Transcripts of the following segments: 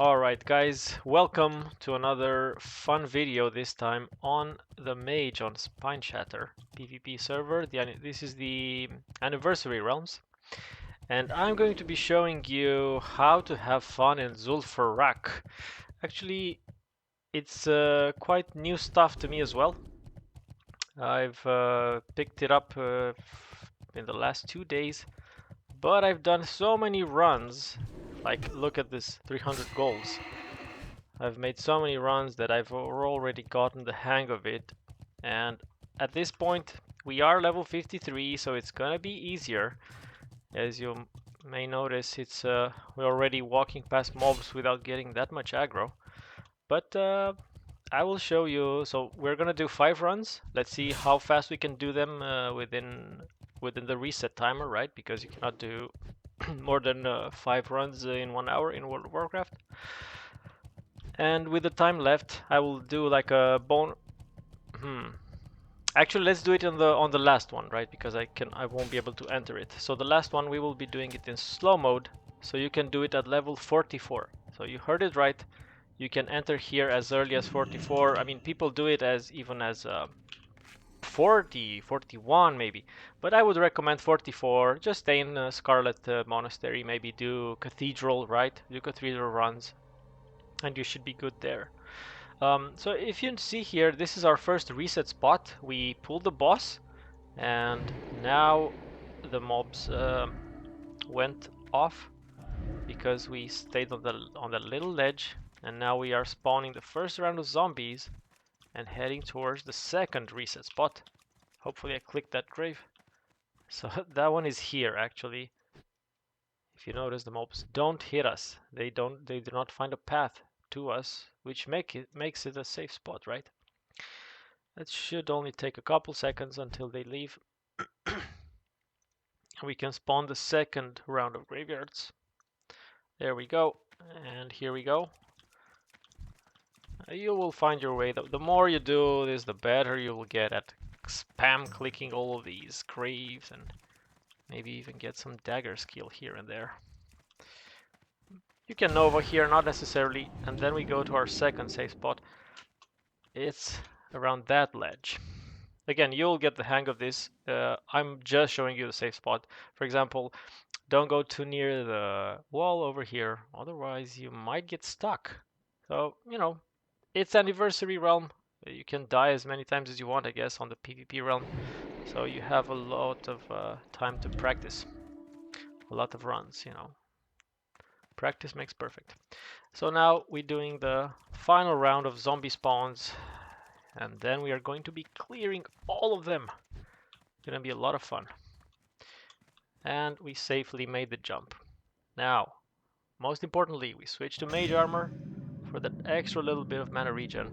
Alright guys, welcome to another fun video, this time on the Mage on Spineshatter PvP server. This is the anniversary realms, and I'm going to be showing you how to have fun in ZUL'FARRAK. Actually, it's quite new stuff to me as well. I've picked it up in the last 2 days, but I've done so many runs. Like, look at this, 300 goals. I've made so many runs that I've already gotten the hang of it, and at this point we are level 53, so it's gonna be easier. As you may notice, it's we're already walking past mobs without getting that much aggro. But I will show you. So we're gonna do 5 runs. Let's see how fast we can do them within the reset timer, right? Because you cannot do more than 5 runs in 1 hour in World of Warcraft. And with the time left, I will do like a bone. Actually, let's do it on the last one, right? Because I won't be able to enter it. So the last one we will be doing it in slow mode, so you can do it at level 44. So you heard it right. You can enter here as early as 44. I mean, people do it as even as 40, 41 maybe, but I would recommend 44. Just stay in Scarlet Monastery, maybe do Cathedral, right? Do Cathedral runs, and you should be good there. So if you see here, this is our first reset spot. We pulled the boss, and now the mobs went off because we stayed on the little ledge, and now we are spawning the first round of zombies and heading towards the second reset spot. Hopefully I clicked that grave. So that one is here actually. If you notice, the mobs don't hit us. They do not find a path to us, which makes it a safe spot, right? That should only take a couple seconds until they leave. We can spawn the second round of graveyards. There we go, and here we go. You will find your way. The more you do this, the better you will get at spam clicking all of these graves, and maybe even get some dagger skill here and there. You can Nova here, not necessarily, and then we go to our second safe spot. It's around that ledge. Again, you'll get the hang of this. I'm just showing you the safe spot. For example, don't go too near the wall over here, otherwise you might get stuck. So, you know, it's anniversary realm. You can die as many times as you want, I guess, on the PvP realm. So you have a lot of time to practice. A lot of runs, you know. Practice makes perfect. So now we're doing the final round of zombie spawns, and then we are going to be clearing all of them. It's gonna be a lot of fun. And we safely made the jump. Now, most importantly, we switch to mage armor for that extra little bit of mana regen.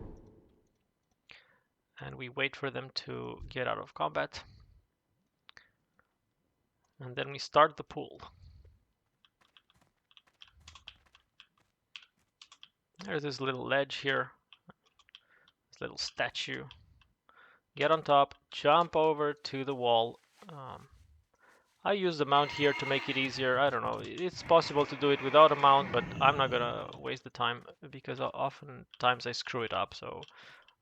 And we wait for them to get out of combat. And then we start the pull. There's this little ledge here, this little statue. Get on top, jump over to the wall. I use the mount here to make it easier. I don't know, it's possible to do it without a mount, but I'm not gonna waste the time because oftentimes I screw it up, so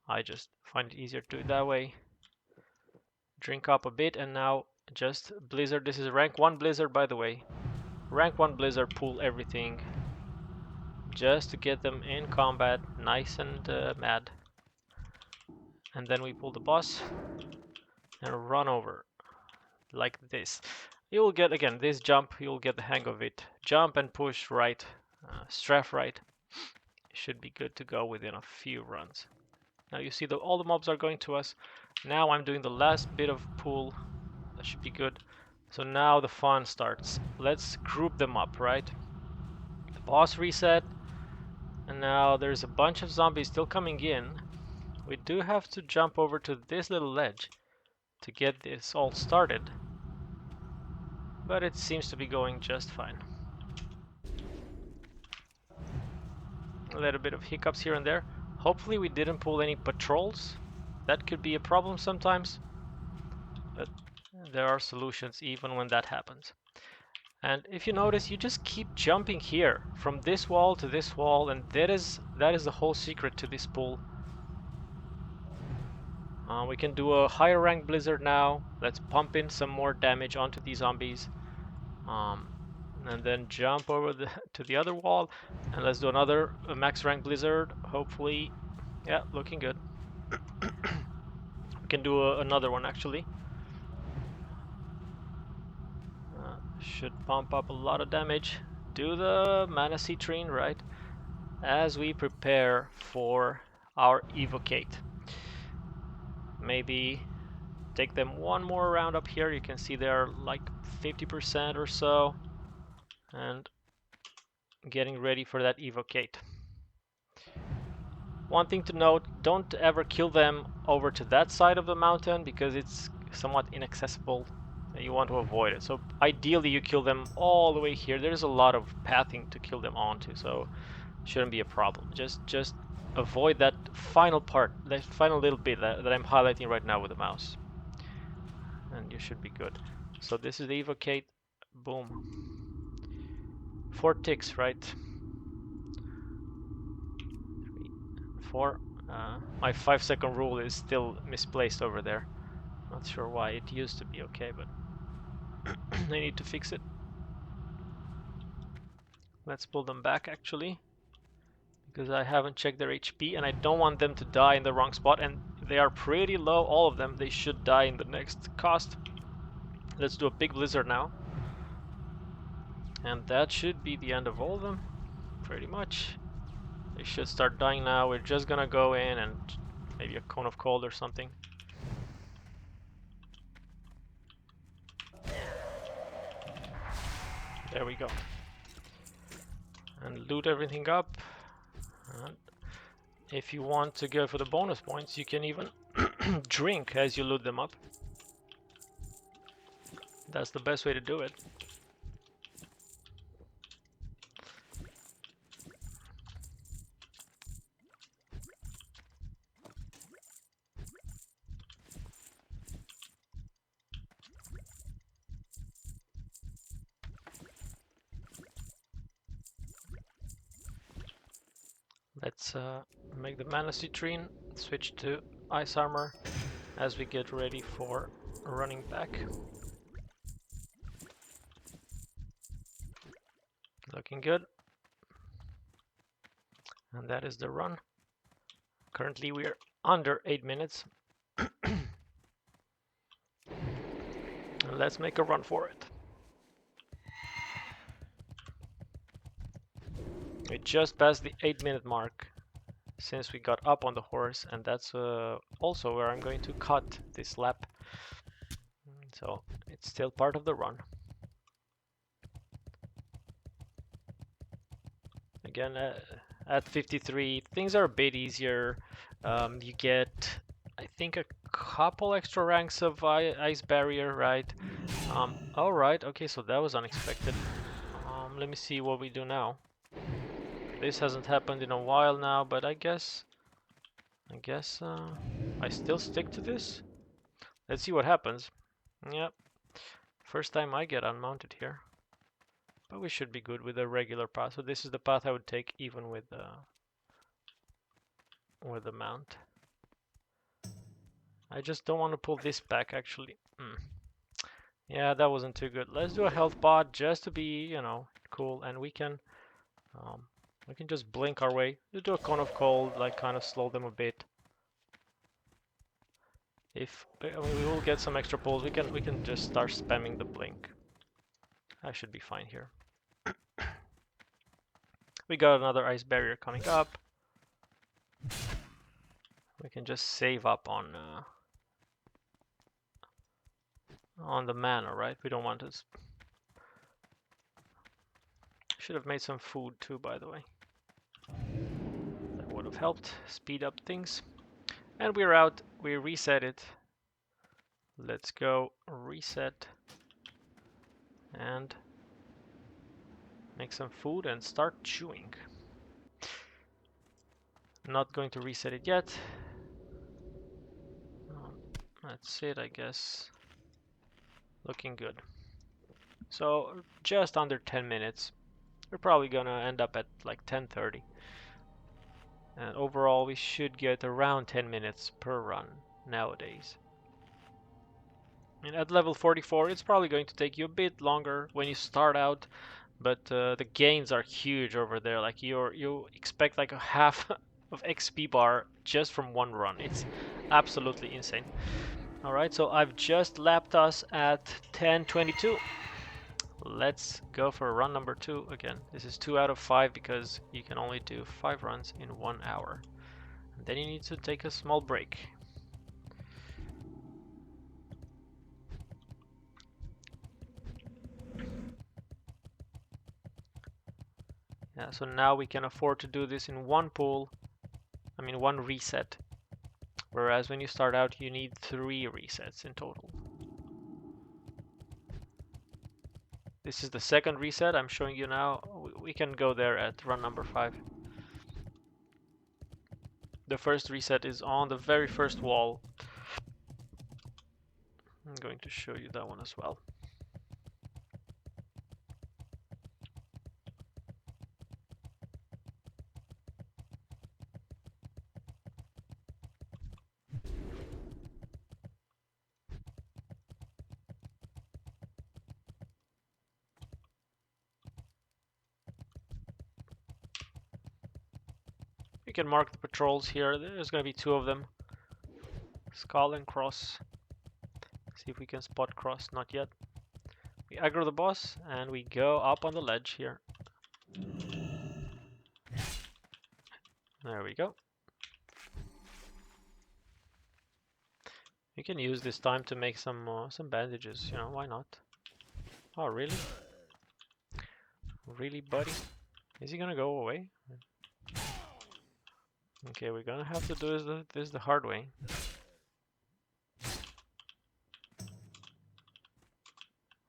I just find it easier to do it that way. Drink up a bit, and now just Blizzard. This is rank 1 Blizzard, by the way. Rank 1 Blizzard, pull everything just to get them in combat nice and mad. And then we pull the boss and run over like this. You will get, again, this jump, you'll get the hang of it. Jump and push right, strafe right. Should be good to go within a few runs. Now you see that all the mobs are going to us. Now I'm doing the last bit of pull. That should be good. So now the fun starts. Let's group them up, right? The boss reset. And now there's a bunch of zombies still coming in. We do have to jump over to this little ledge to get this all started. But it seems to be going just fine. A little bit of hiccups here and there. Hopefully we didn't pull any patrols. That could be a problem sometimes. But there are solutions even when that happens. And if you notice, you just keep jumping here from this wall to this wall, and that is the whole secret to this pool. We can do a higher rank blizzard now. Let's pump in some more damage onto these zombies. And then jump over to the other wall, and let's do another max rank blizzard. Hopefully, yeah, looking good. We can do another one actually. Should pump up a lot of damage. Do the mana citrine, right? As we prepare for our evocate. Maybe take them one more round up here. You can see they're like 50% or so. And getting ready for that evocate. One thing to note, don't ever kill them over to that side of the mountain because it's somewhat inaccessible. You want to avoid it. So ideally you kill them all the way here. There's a lot of pathing to kill them onto, so shouldn't be a problem. Just avoid that final part, that final little bit that I'm highlighting right now with the mouse. And you should be good. So this is the evocate. Boom. 4 ticks, right? 3, 4. My 5-second rule is still misplaced over there. Not sure why. It used to be okay, but I need to fix it. Let's pull them back actually, because I haven't checked their HP and I don't want them to die in the wrong spot, and they are pretty low, all of them. They should die in the next cost. Let's do a big blizzard now. And that should be the end of all of them, pretty much. They should start dying now. We're just gonna go in and maybe a cone of cold or something. There we go. And loot everything up. And if you want to go for the bonus points, you can even drink as you loot them up. That's the best way to do it. Let's make the mana citrine, switch to ice armor as we get ready for running back. Looking good. And that is the run. Currently we are under 8 minutes. Let's make a run for it. We just passed the 8-minute mark since we got up on the horse, and that's also where I'm going to cut this lap. So it's still part of the run. Again, at 53, things are a bit easier. You get, I think, a couple extra ranks of ice barrier, right? All right, okay, so that was unexpected. Let me see what we do now. This hasn't happened in a while now, but I guess I still stick to this. Let's see what happens. Yep, first time I get unmounted here. But we should be good with a regular path. So this is the path I would take even with the mount. I just don't want to pull this back actually. Yeah, that wasn't too good. Let's do a health pod just to be, you know, cool, and we can just blink our way. We'll do a cone of cold, like kind of slow them a bit. If I mean, we will get some extra pulls, we can just start spamming the blink. I should be fine here. We got another ice barrier coming up. We can just save up on the mana, right? We don't want to. Should have made some food too, by the way. That would have helped speed up things. And we're out. We reset it. Let's go reset and make some food and start chewing. Not going to reset it yet. That's it, I guess. Looking good. So just under 10 minutes. We're probably gonna end up at like 10:30. And overall we should get around 10 minutes per run nowadays. And at level 44 it's probably going to take you a bit longer when you start out, but the gains are huge over there. Like you expect like a half of XP bar just from one run. It's absolutely insane. Alright, so I've just lapped us at 10:22. Let's go for run number 2 again. This is 2 out of 5 because you can only do 5 runs in 1 hour. And then you need to take a small break. Yeah, so now we can afford to do this in one pool, one reset. Whereas when you start out, you need 3 resets in total. This is the second reset I'm showing you now. We can go there at run number 5. The first reset is on the very first wall. I'm going to show you that one as well. You can mark the patrols here. There's going to be 2 of them. Skull and Cross. See if we can spot Cross. Not yet. We aggro the boss and we go up on the ledge here. There we go. You can use this time to make some bandages, you know, why not? Oh, really? Really, buddy? Is he gonna go away? Okay, we're gonna have to do this the hard way.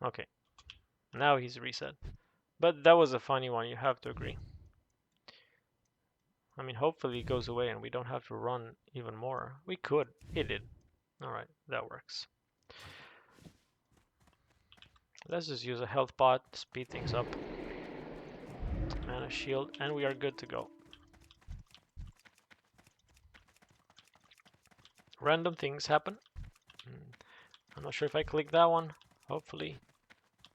Okay, now he's reset. But that was a funny one, you have to agree. I mean, hopefully it goes away and we don't have to run even more. We could. It did. Alright, that works. Let's just use a health pot, speed things up. And a shield, and we are good to go. Random things happen. I'm not sure if I clicked that one. Hopefully.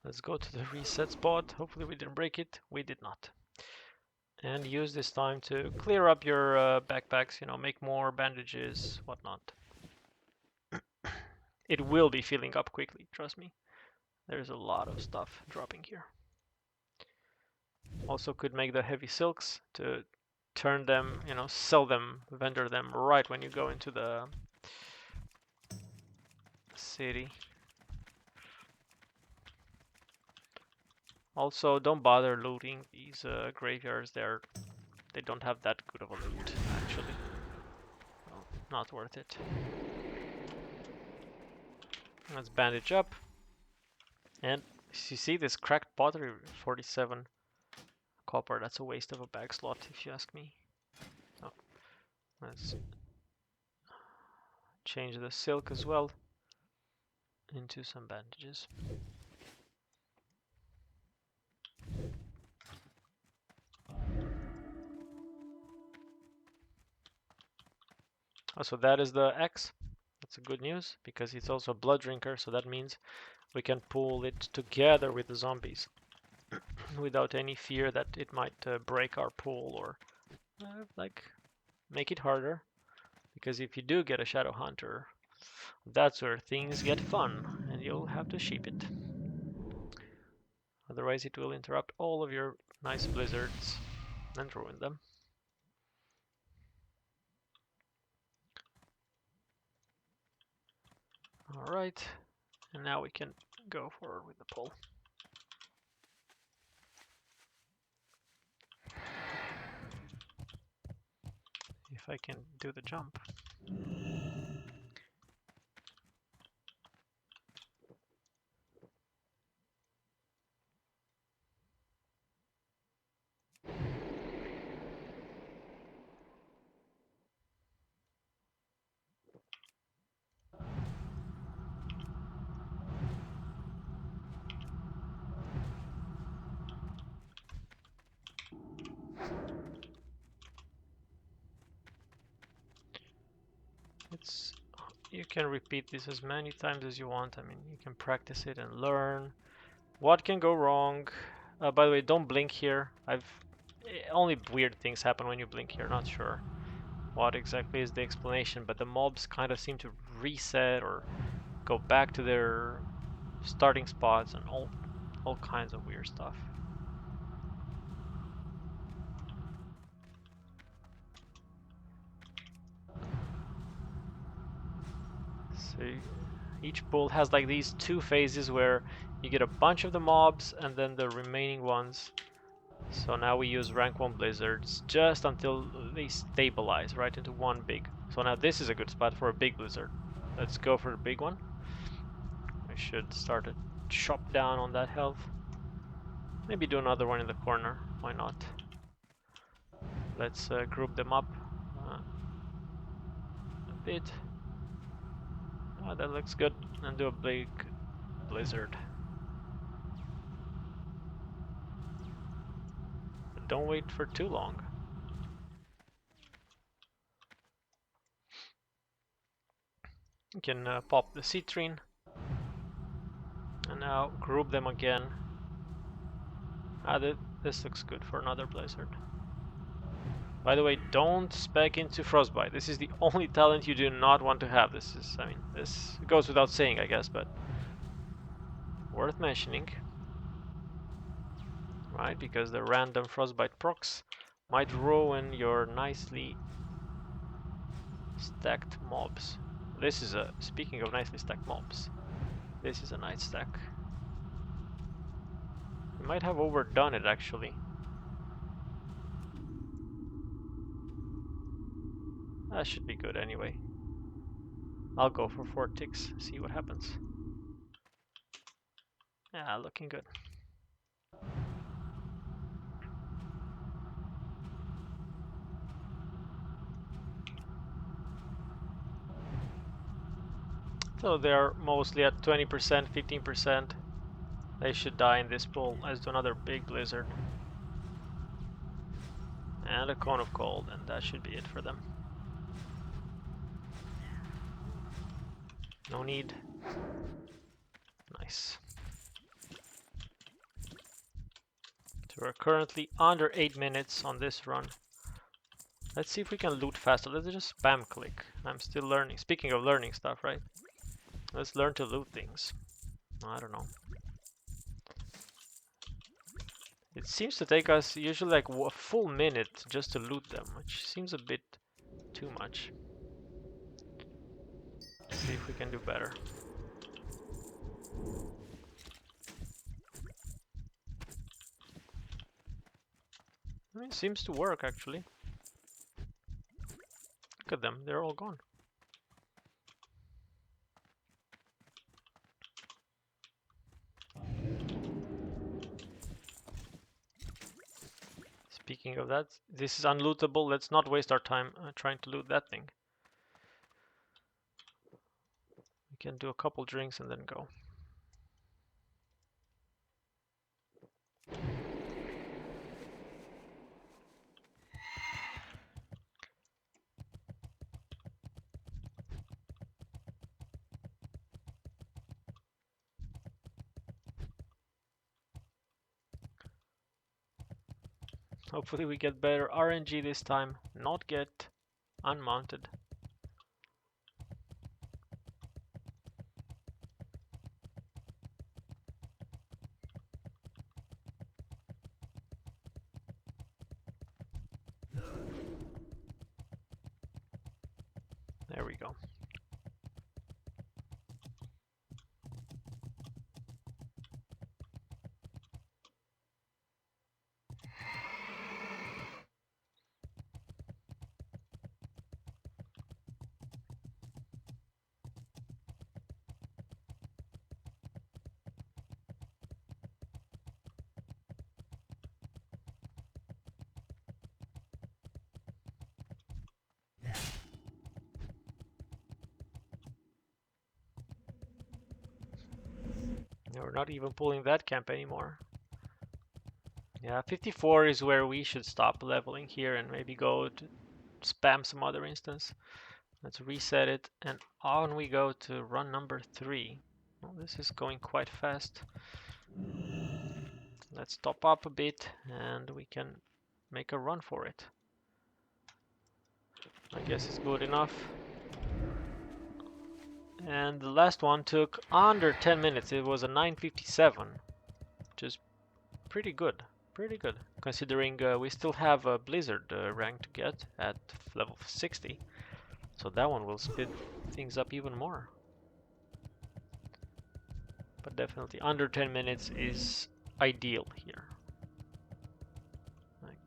Let's go to the reset spot. Hopefully we didn't break it. We did not. And use this time to clear up your backpacks, you know, make more bandages, whatnot. It will be filling up quickly, trust me. There's a lot of stuff dropping here. Also could make the heavy silks to turn them, you know, sell them, vendor them right when you go into the city. Also, don't bother looting these graveyards. They don't have that good of a loot, actually. Well, not worth it. Let's bandage up. And you see this cracked pottery, 47 copper. That's a waste of a bag slot, if you ask me. Oh, let's change the silk as well into some bandages. Oh, so that is the X. That's a good news because it's also a blood drinker, so that means we can pull it together with the zombies without any fear that it might break our pool or like make it harder. Because if you do get a Shadow Hunter, that's where things get fun and you'll have to ship it. Otherwise it will interrupt all of your nice blizzards and ruin them. Alright, and now we can go forward with the pull. If I can do the jump. You can repeat this as many times as you want. I mean, you can practice it and learn what can go wrong. By the way, don't blink here. Only weird things happen when you blink here. Not sure what exactly is the explanation, but the mobs kind of seem to reset or go back to their starting spots and all kinds of weird stuff. So each pull has like these two phases where you get a bunch of the mobs and then the remaining ones. So now we use rank 1 blizzards just until they stabilize right into one big. So now this is a good spot for a big blizzard. Let's go for the big one. I should start to chop down on that health. Maybe do another one in the corner. Why not? Let's group them up a bit. Oh, that looks good. And do a big blizzard. But don't wait for too long. You can pop the citrine. And now group them again. This looks good for another blizzard. By the way, don't spec into Frostbite. This is the only talent you do not want to have. This goes without saying, I guess, but worth mentioning. Right, because the random Frostbite procs might ruin your nicely stacked mobs. Speaking of nicely stacked mobs, this is a nice stack. We might have overdone it actually. That should be good anyway. I'll go for 4 ticks, see what happens. Yeah, looking good. So they're mostly at 20%, 15%. They should die in this pull. Let's do another big blizzard. And a cone of cold, and that should be it for them. No need. Nice. So we're currently under 8 minutes on this run. Let's see if we can loot faster. Let's just spam click. I'm still learning. Speaking of learning stuff, right? Let's learn to loot things. I don't know. It seems to take us usually like a full minute just to loot them, which seems a bit too much. Let's see if we can do better. I mean, it seems to work actually. Look at them, they're all gone. Speaking of that, this is unlootable. Let's not waste our time trying to loot that thing. We can do a couple drinks and then go. Hopefully we get better RNG this time, not get unmounted. There we go. We're not even pulling that camp anymore. Yeah, 54 is where we should stop leveling here and maybe go to spam some other instance. Let's reset it, and on we go to run number 3. Well, this is going quite fast. Let's top up a bit and we can make a run for it. I guess it's good enough. And the last one took under 10 minutes. It was a 9:57, which is pretty good. Pretty good, considering we still have a Blizzard rank to get at level 60. So that one will speed things up even more. But definitely under 10 minutes is ideal here. Like,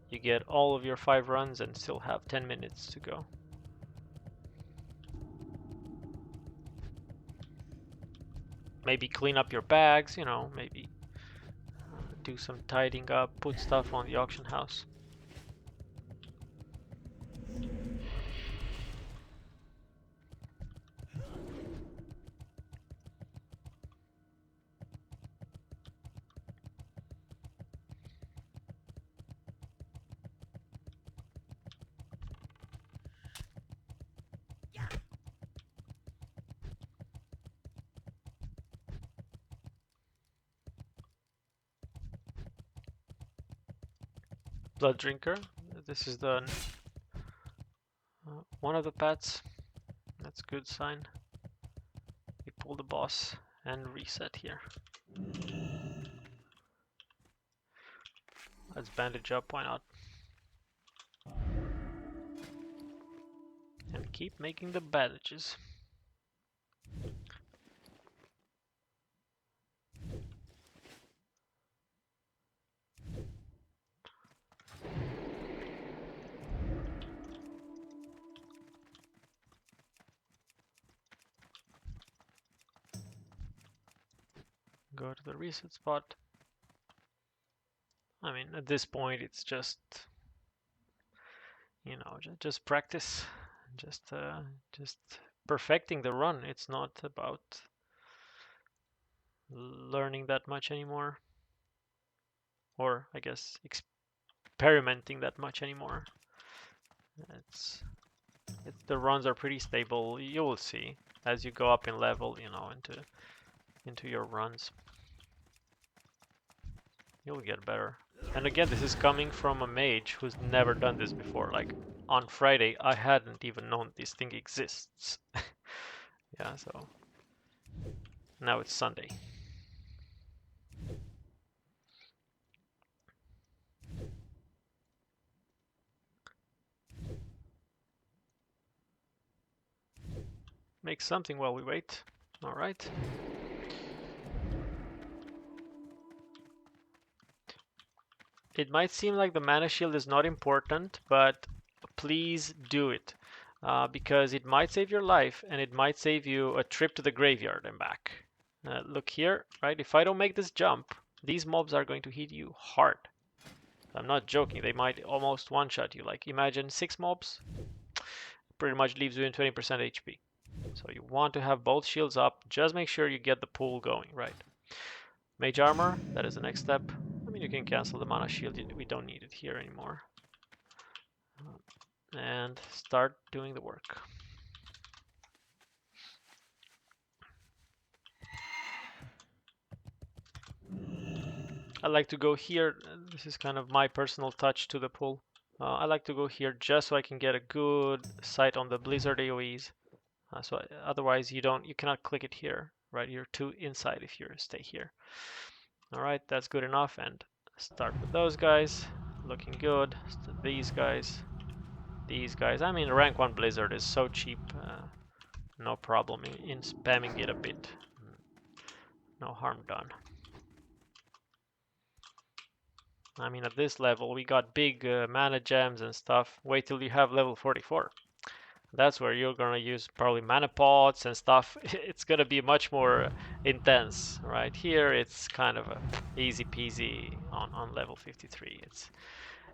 you get all of your 5 runs and still have 10 minutes to go. Maybe clean up your bags, you know, maybe do some tidying up, put stuff on the auction house. Blood Drinker, this is the one of the pets. That's a good sign. We pull the boss and reset here. Let's bandage up, why not? And keep making the bandages. Go to the reset spot. I mean, at this point, it's just, you know, just practice, just perfecting the run. It's not about learning that much anymore, or I guess experimenting that much anymore. The runs are pretty stable. You will see as you go up in level, you know, into your runs. You'll get better. And again, this is coming from a mage who's never done this before. Like on Friday, I hadn't even known this thing exists. Yeah, so now it's Sunday. Make something while we wait. All right. It might seem like the mana shield is not important, but please do it. Because it might save your life and it might save you a trip to the graveyard and back. Look here, right? If I don't make this jump, these mobs are going to hit you hard. I'm not joking, they might almost one-shot you. Like imagine 6 mobs, pretty much leaves you in 20% HP. So you want to have both shields up, just make sure you get the pool going, right? Mage armor, that is the next step. I mean, you can cancel the mana shield, we don't need it here anymore. And start doing the work. I like to go here, this is kind of my personal touch to the pool. I like to go here just so I can get a good sight on the Blizzard AoEs. Otherwise you cannot click it here, right? You're too inside if you stay here. All right, that's good enough. And start with those guys, looking good. These guys. I mean, rank 1 Blizzard is so cheap, no problem in spamming it a bit. No harm done. I mean, at this level, we got big mana gems and stuff. Wait till you have level 44. That's where you're gonna use probably mana pots and stuff. It's gonna be much more intense. Right here, it's kind of a easy peasy on level 53.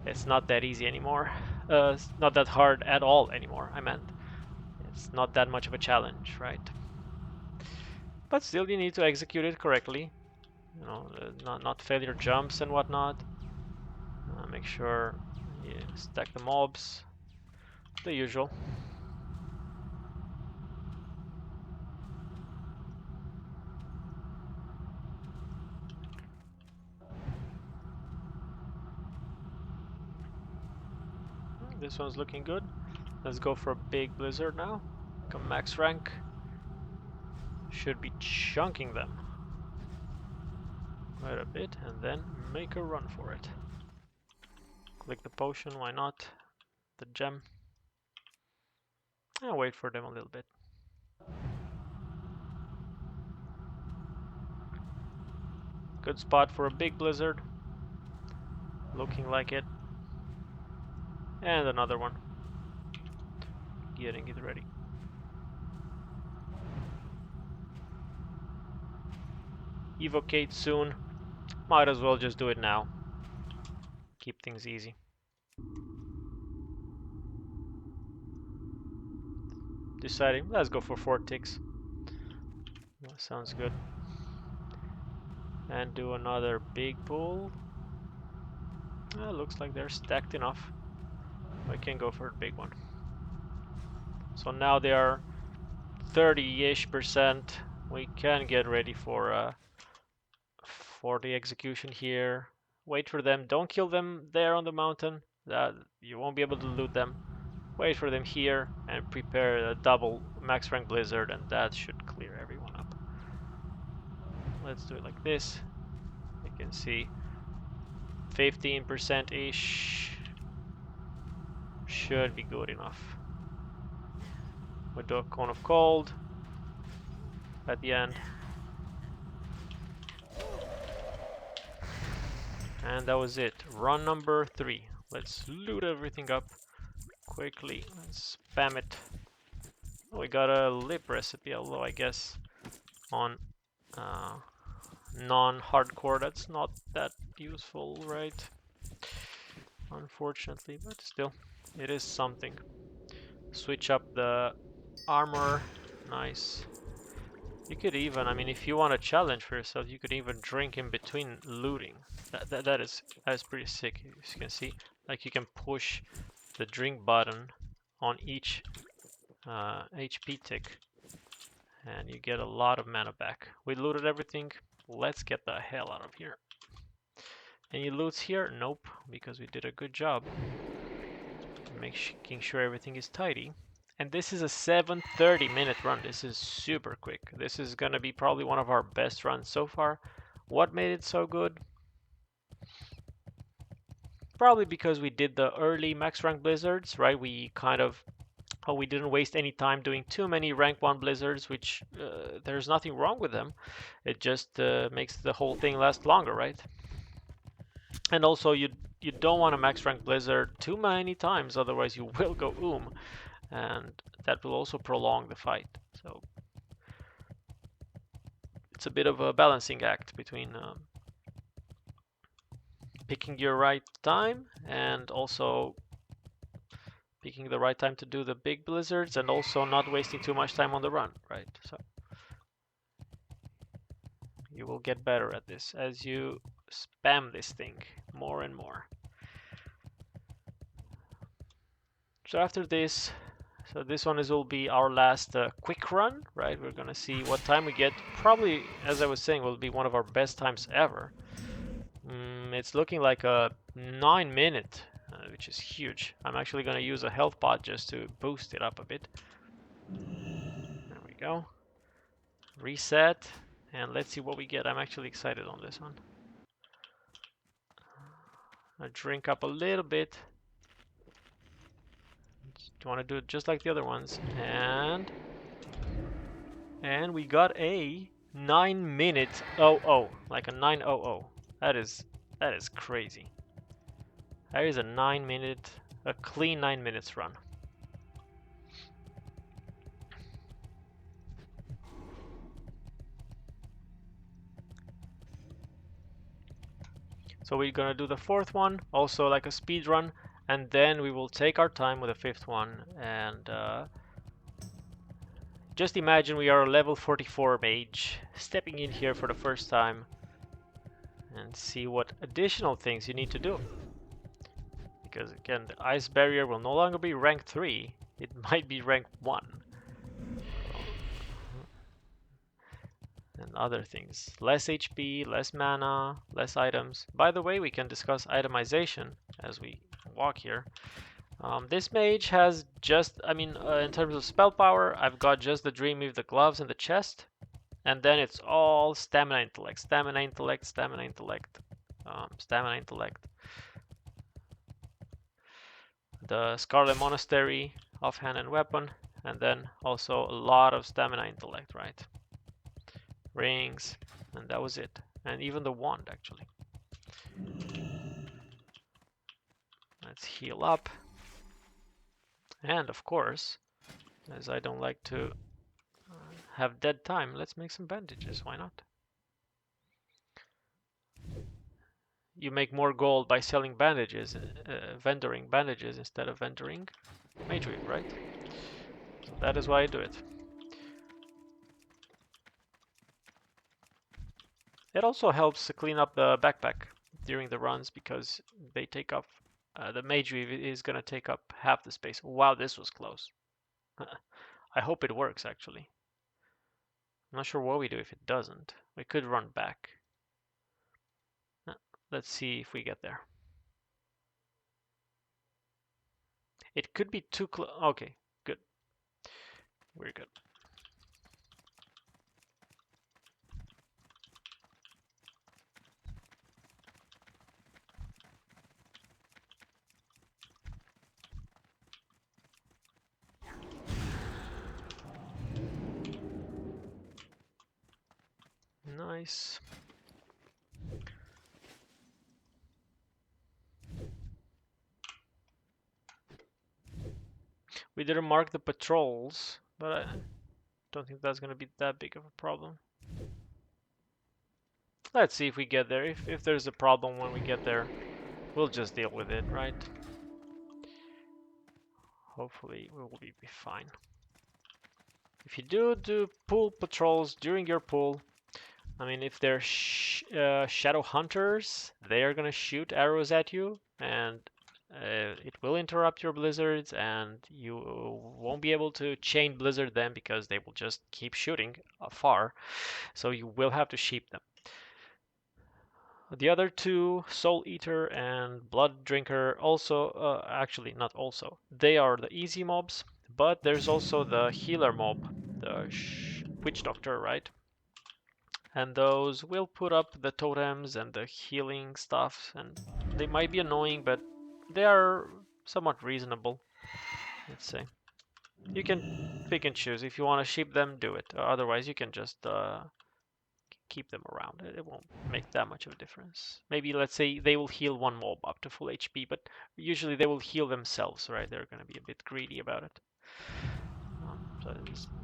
It's not that easy anymore. It's not that hard at all anymore. I meant it's not that much of a challenge, right? But still, you need to execute it correctly. you know, not failure jumps and whatnot. Make sure you stack the mobs, the usual. This one's looking good. Let's go for a big blizzard now. Come max rank. Should be chunking them quite a bit and then make a run for it. Click the potion, why not? The gem. And wait for them a little bit. Good spot for a big blizzard. Looking like it. And another one. Getting it ready. Evocate soon. Might as well just do it now. Keep things easy. Deciding, let's go for 4 ticks. That sounds good. And do another big pull. Looks like they're stacked enough. We can go for a big one. So now they are 30-ish%. We can get ready for the execution here. Wait for them. Don't kill them there on the mountain. You won't be able to loot them. Wait for them here and prepare a double max rank blizzard, and that should clear everyone up. Let's do it like this. You can see 15%-ish should be good enough. With the Cone of Cold at the end. And that was it. Run number 3. Let's loot everything up quickly. Let's spam it. We got a lip recipe, although I guess on non-hardcore that's not that useful, right? Unfortunately, but still, it is something. Switch up the armor. Nice. You could even, I mean, if you want a challenge for yourself, you could even drink in between looting. That is pretty sick. As you can see, like you can push the drink button on each HP tick, and you get a lot of mana back. We looted everything. Let's get the hell out of here. Any loots here? Nope, because we did a good job making sure everything is tidy. And this is a 7:30-minute run. This is super quick. This is gonna be probably one of our best runs so far. What made it so good? Probably because we did the early max rank blizzards, right? We didn't waste any time doing too many rank 1 blizzards, which there's nothing wrong with them. It just makes the whole thing last longer, right? And also you don't want to max rank blizzard too many times, otherwise you will go and that will also prolong the fight. So it's a bit of a balancing act between picking your right time and also picking the right time to do the big blizzards and also not wasting too much time on the run, right? So you will get better at this as you spam this thing more and more. So after this, so this one will be our last quick run, right? We're gonna see what time we get. Probably, as I was saying, will be one of our best times ever. It's looking like a 9-minute, which is huge. I'm actually gonna use a health pot just to boost it up a bit. There we go. Reset, and let's see what we get. I'm actually excited on this one. I drink up a little bit. Do you want to do it just like the other ones? And we got a 9-minute 00, like a 900. That is crazy. That is a 9-minute, a clean 9 minutes run. So we're gonna do the 4th one, also like a speed run, and then we will take our time with the 5th one. And just imagine we are a level 44 mage stepping in here for the first time. and see what additional things you need to do. Because again, the ice barrier will no longer be rank 3, it might be rank 1. And other things. Less HP, less mana, less items. By the way, we can discuss itemization as we walk here. This mage has just, in terms of spell power, I've got just the Dreamweave, the gloves, and the chest. And then it's all stamina intellect, stamina intellect, stamina intellect, stamina intellect. The Scarlet Monastery, offhand and weapon, and then also a lot of stamina intellect, right? Rings, and that was it. And even the wand, actually. Let's heal up. And of course, as I don't like to have dead time, let's make some bandages, why not? You make more gold by selling bandages, vendoring bandages instead of vendoring mage weave, right? So that is why I do it. It also helps to clean up the backpack during the runs because they take up, the mage weave is going to take up half the space. Wow, this was close. I hope it works actually. I'm not sure what we do if it doesn't. We could run back. Let's see if we get there. It could be too close. Okay, good. We're good. Nice. We didn't mark the patrols, but I don't think that's going to be that big of a problem. Let's see if we get there. If there's a problem when we get there, we'll just deal with it, right? Hopefully we will be fine. If you do pool patrols during your pool, if they're shadow hunters, they are gonna shoot arrows at you, and it will interrupt your blizzards, and you won't be able to chain blizzard them because they will just keep shooting far. So you will have to sheep them. The other two, Soul Eater and Blood Drinker, also, actually not also, they are the easy mobs, but there's also the healer mob, the Witch Doctor, right? And those will put up the totems and the healing stuff, and they might be annoying, but they are somewhat reasonable, let's say. You can pick and choose. If you want to sheep them, do it. Otherwise, you can just keep them around. It won't make that much of a difference. Maybe let's say they will heal one mob up to full HP, but usually they will heal themselves, right? They're going to be a bit greedy about it. So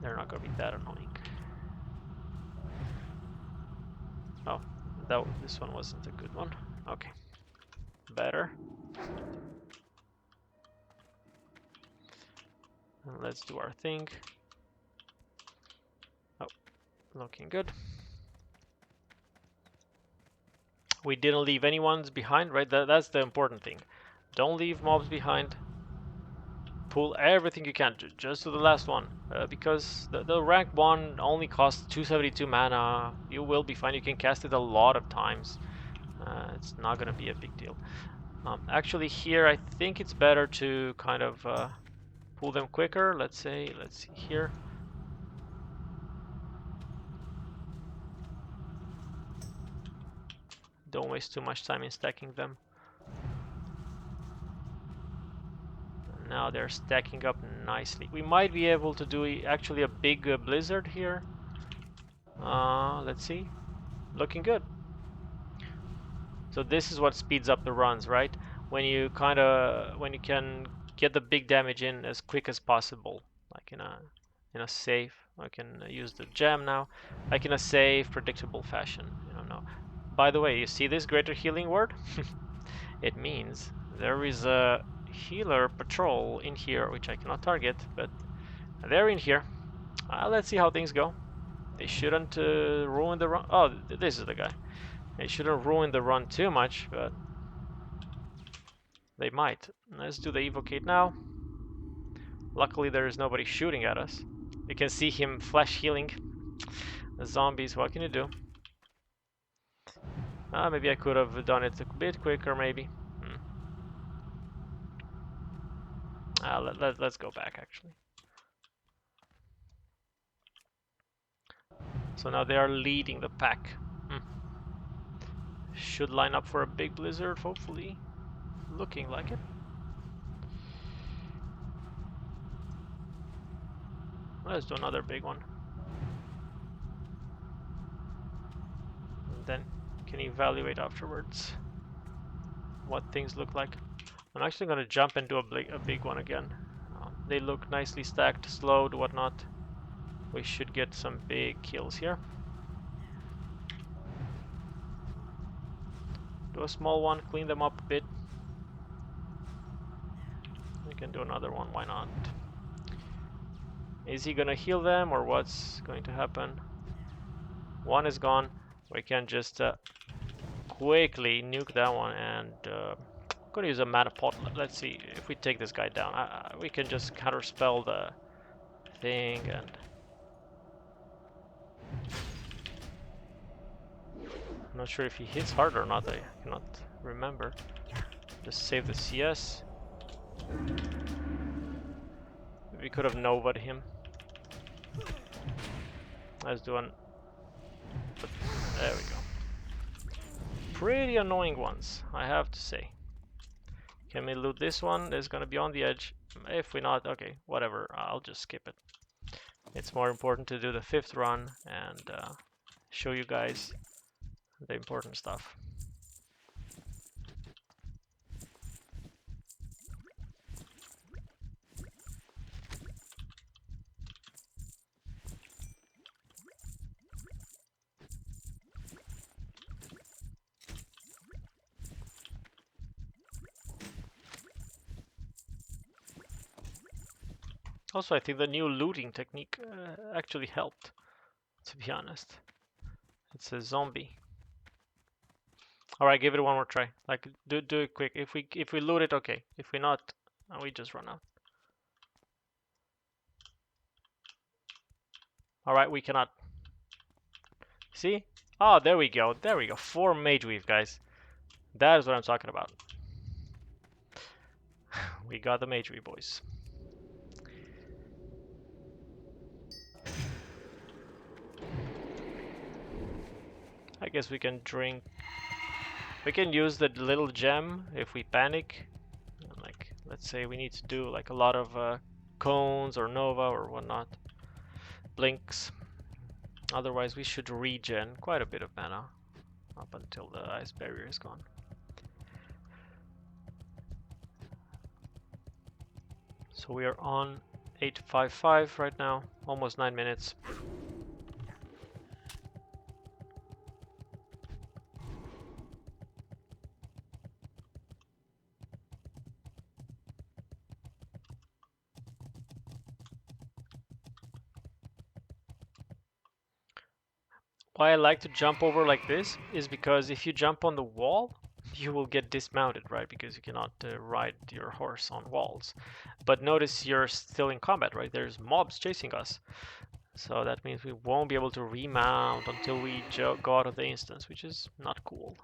they're not going to be that annoying. Oh, this one wasn't a good one. Okay, better. And let's do our thing. Oh, looking good. We didn't leave anyone's behind, right? That's the important thing. Don't leave mobs behind. Pull everything you can, just to the last one, because the rank 1 only costs 272 mana. You will be fine. You can cast it a lot of times. It's not gonna be a big deal. Actually, here I think it's better to kind of pull them quicker. Let's see here. Don't waste too much time in stacking them. Now they're stacking up nicely. We might be able to do actually a big blizzard here. Let's see. Looking good. So this is what speeds up the runs, right? When you can get the big damage in as quick as possible, like in a safe. I can use the gem now, like in a safe, predictable fashion. You don't know. By the way, you see this greater healing word? It means there is a healer patrol in here, which I cannot target, but they're in here. Let's see how things go. They shouldn't ruin the run. Oh, this is the guy. They shouldn't ruin the run too much, but they might. Let's do the evocate now. Luckily there is nobody shooting at us. You can see him flash healing the zombies. What can you do? Maybe I could have done it a bit quicker, maybe. Let's go back, actually. So now they are leading the pack. Should line up for a big blizzard, hopefully. Looking like it. Let's do another big one. And then can evaluate afterwards what things look like. I'm actually going to jump and do a big one again. They look nicely stacked, slowed, whatnot. We should get some big kills here. Do a small one, clean them up a bit. We can do another one, why not? Is he gonna heal them or what's going to happen? One is gone. We can just quickly nuke that one, and I'm gonna use a mana pot. Let's see if we take this guy down. We can just counterspell the thing, and I'm not sure if he hits hard or not. I cannot remember. Just save the CS. We could have Nova'd him. Let's do one. There we go. Pretty annoying ones, I have to say. Can we loot this one? It's gonna be on the edge. If we not, okay, whatever. I'll just skip it. It's more important to do the 5th run and show you guys the important stuff. Also, I think the new looting technique actually helped, to be honest. It's a zombie. All right, give it one more try. Like, do it quick. If we loot it, okay. If we not, we just run out. All right, we cannot. See? Oh, there we go. There we go. 4 mage weave, guys. That is what I'm talking about. We got the mage weave, boys. I guess we can drink. We can use the little gem if we panic. Like, let's say we need to do like a lot of cones or nova or whatnot. Blinks. Otherwise, we should regen quite a bit of mana up until the ice barrier is gone. So we are on 855 right now, almost 9 minutes. Why I like to jump over like this is because if you jump on the wall, you will get dismounted, right? Because you cannot ride your horse on walls. But notice you're still in combat, right? There's mobs chasing us. So that means we won't be able to remount until we go out of the instance, which is not cool.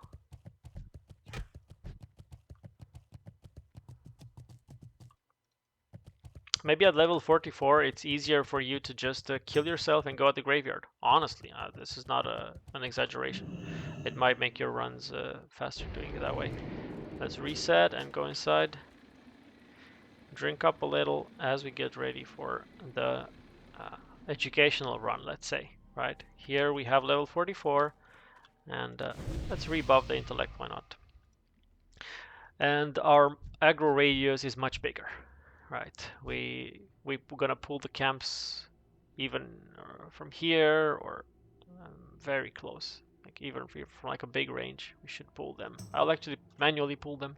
Maybe at level 44, it's easier for you to just kill yourself and go at the graveyard. Honestly, this is not an exaggeration. It might make your runs faster doing it that way. Let's reset and go inside. Drink up a little as we get ready for the educational run, let's say. Right, here we have level 44, and let's rebuff the intellect, why not? And our aggro radius is much bigger. Right, we're gonna pull the camps even from here or very close, like even from like a big range. We should pull them. I'll actually manually pull them.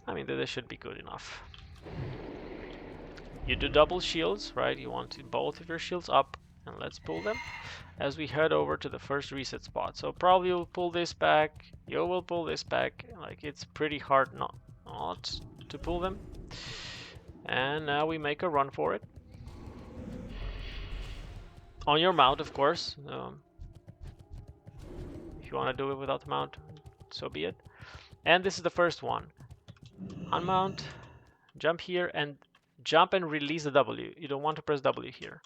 I mean, this should be good enough. You do double shields, right? You want both of your shields up And let's pull them as we head over to the first reset spot. So probably you'll pull this back, you will pull this back. Like, it's pretty hard not to pull them. And now we make a run for it. On your mount, of course. If you want to do it without the mount, so be it. And this is the first one. Unmount, jump here, and jump and release the W. You don't want to press W here.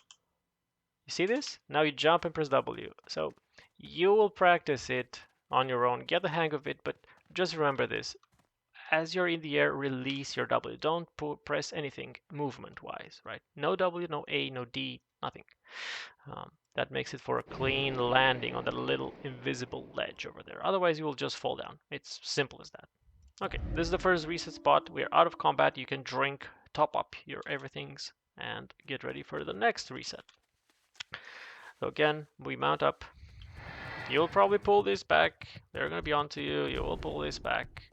You see this? Now you jump and press W. So you will practice it on your own, get the hang of it, but just remember this. As you're in the air, release your W. Don't press anything movement-wise, right? No W, no A, no D, nothing. That makes it for a clean landing on the little invisible ledge over there. Otherwise, you will just fall down. It's simple as that. Okay, this is the first reset spot. We are out of combat. You can drink, top up your everythings, and get ready for the next reset. So again, we mount up. You'll probably pull this back. They're going to be onto you. You will pull this back.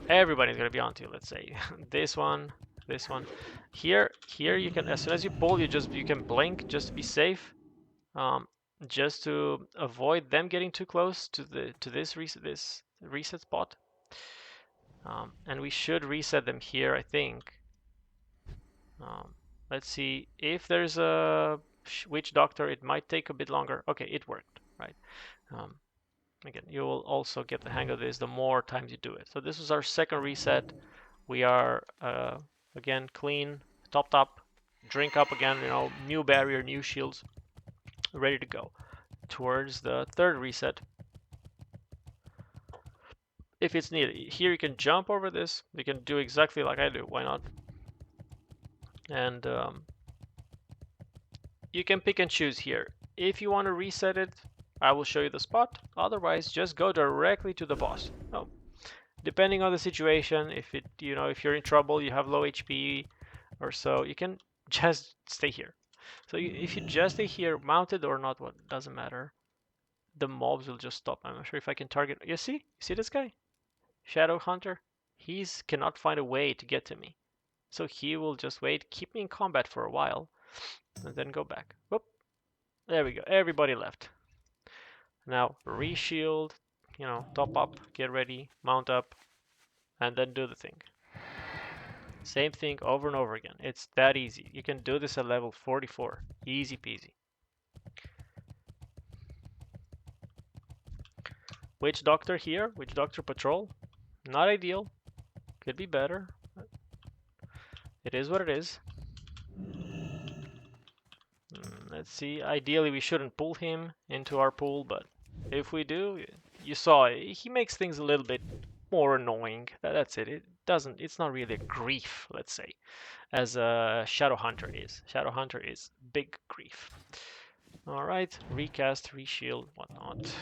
Everybody's going to be onto you, let's say. This one. Here you can, as soon as you pull, you can blink just to be safe. Just to avoid them getting too close to this reset spot. And we should reset them here, I think. Let's see if there's a witch doctor. It might take a bit longer. Okay, it worked, right? Again, you will also get the hang of this the more times you do it. So this is our second reset. We are again clean, topped up, drink up again. You know, new barrier, new shields, ready to go towards the third reset. If it's needed, here you can jump over this. You can do exactly like I do. Why not? And you can pick and choose here. If you want to reset it, I will show you the spot. Otherwise, just go directly to the boss. Oh, depending on the situation, if you're in trouble, you have low HP or so, you can just stay here. So if you just stay here, mounted or not, what doesn't matter. The mobs will just stop. I'm not sure if I can target. You see this guy, Shadow Hunter. He cannot find a way to get to me, so he will just wait, keep me in combat for a while, and then go back. Whoop! There we go. Everybody left. Now reshield, top up, get ready, mount up, and then do the thing. Same thing over and over again. It's that easy. You can do this at level 44. Easy peasy. Witch Doctor here, Witch Doctor Patrol. Not ideal. Could be better. It is what it is. Let's see. Ideally, we shouldn't pull him into our pool, but if we do, you saw it. He makes things a little bit more annoying. That's it. It's not really a grief, let's say, as a Shadow Hunter is. Shadow Hunter is big grief. All right, recast, reshield, whatnot.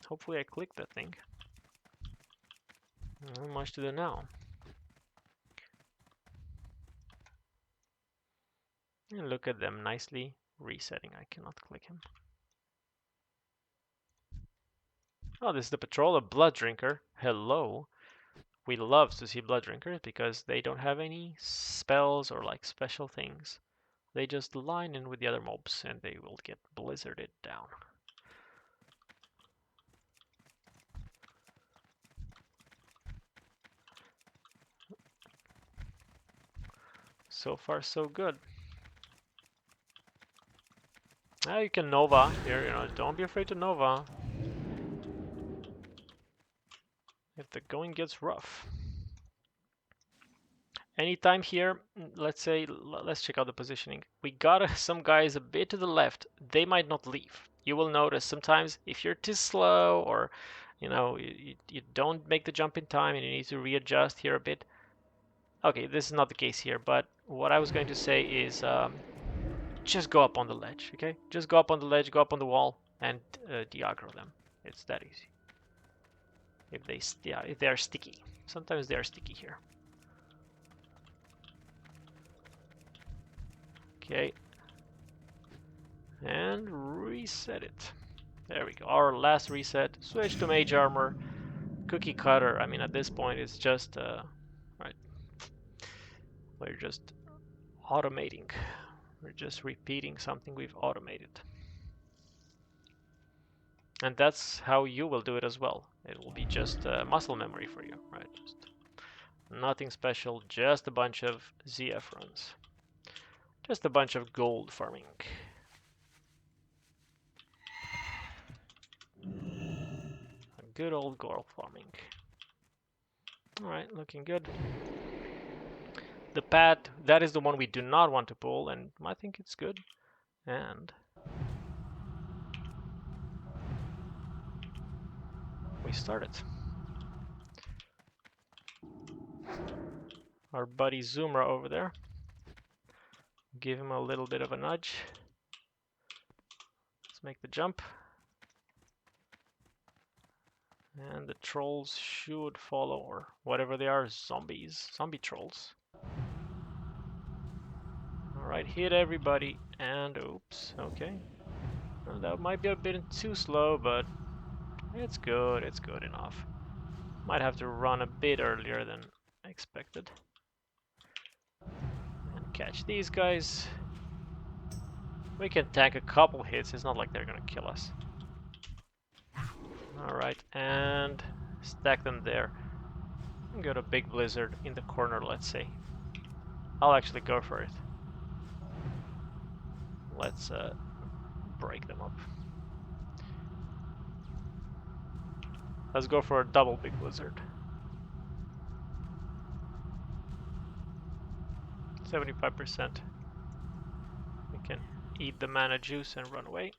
Hopefully I clicked that thing. Not much to do now. And look at them nicely resetting. I cannot click him. Oh, this is the patrol of Blood Drinker. Hello. We love to see Blood Drinkers because they don't have any spells or like special things. They just line in with the other mobs and they will get blizzarded down. So far, so good. Now you can Nova here, don't be afraid to Nova. If the going gets rough. Anytime here, let's check out the positioning. We got some guys a bit to the left. They might not leave. You will notice sometimes if you're too slow or, you don't make the jump in time and you need to readjust here a bit. Okay, this is not the case here, but what I was going to say is just go up on the ledge, okay? Just go up on the ledge, go up on the wall, and de-aggro them. It's that easy. If they are sticky. Sometimes they are sticky here. Okay. And reset it. There we go. Our last reset. Switch to Mage Armor. Cookie Cutter. I mean, at this point, it's just right. We're just automating. We're just repeating something we've automated. And that's how you will do it as well. It will be just muscle memory for you, right? Just nothing special, just a bunch of ZF runs. Just a bunch of gold farming. A good old gold farming. Alright, looking good. The pad, that is the one we do not want to pull, and I think it's good. And we start it. Our buddy Zoomer over there. Give him a little bit of a nudge. Let's make the jump. And the trolls should follow, or whatever they are, zombies. Zombie trolls. Alright, hit everybody, and oops, okay. Well, that might be a bit too slow, but it's good enough. Might have to run a bit earlier than expected. And catch these guys. We can tank a couple hits, it's not like they're gonna kill us. Alright, and stack them there. Got a big blizzard in the corner, let's say. I'll actually go for it. Let's break them up. Let's go for a double big blizzard. 75%. We can eat the mana juice and run away.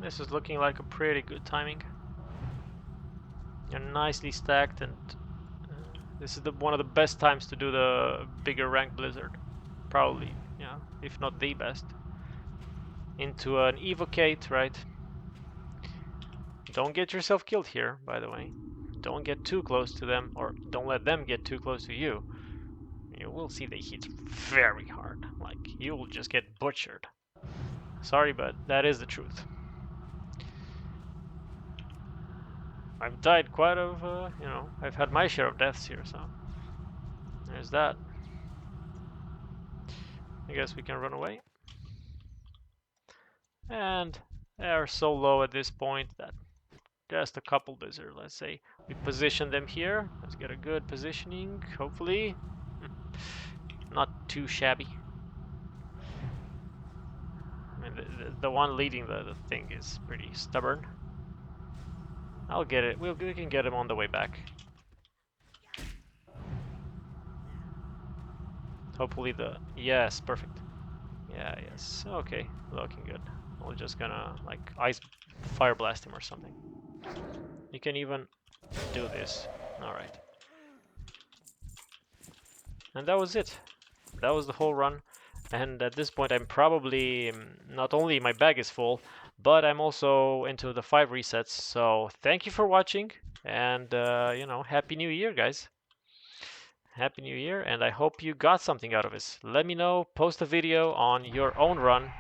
This is looking like a pretty good timing. You're nicely stacked, and this is one of the best times to do the bigger rank blizzard. Probably, yeah, if not the best. Into an evocate, right? Don't get yourself killed here, by the way. Don't get too close to them, or don't let them get too close to you. You will see they hit very hard. Like, you will just get butchered. Sorry, but that is the truth. I've died quite of, you know, I've had my share of deaths here, so there's that. I guess we can run away. And they are so low at this point that just a couple blizzard, let's say. We position them here. Let's get a good positioning, hopefully. Not too shabby. I mean, the one leading the thing is pretty stubborn. I'll get it. We can get him on the way back. Hopefully yes, perfect. Yeah, yes. Okay, looking good. We're just gonna like fire blast him or something. You can even do this. All right. And that was it. That was the whole run. And at this point, I'm probably not only my bag is full, but I'm also into the 5 resets. So thank you for watching, and you know, Happy New Year, guys. Happy New Year, and I hope you got something out of this. Let me know. Post a video on your own run.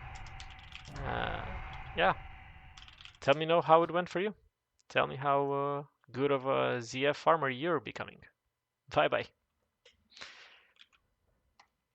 Yeah. Tell me know how it went for you. Tell me how good of a ZF farmer you're becoming. Bye bye.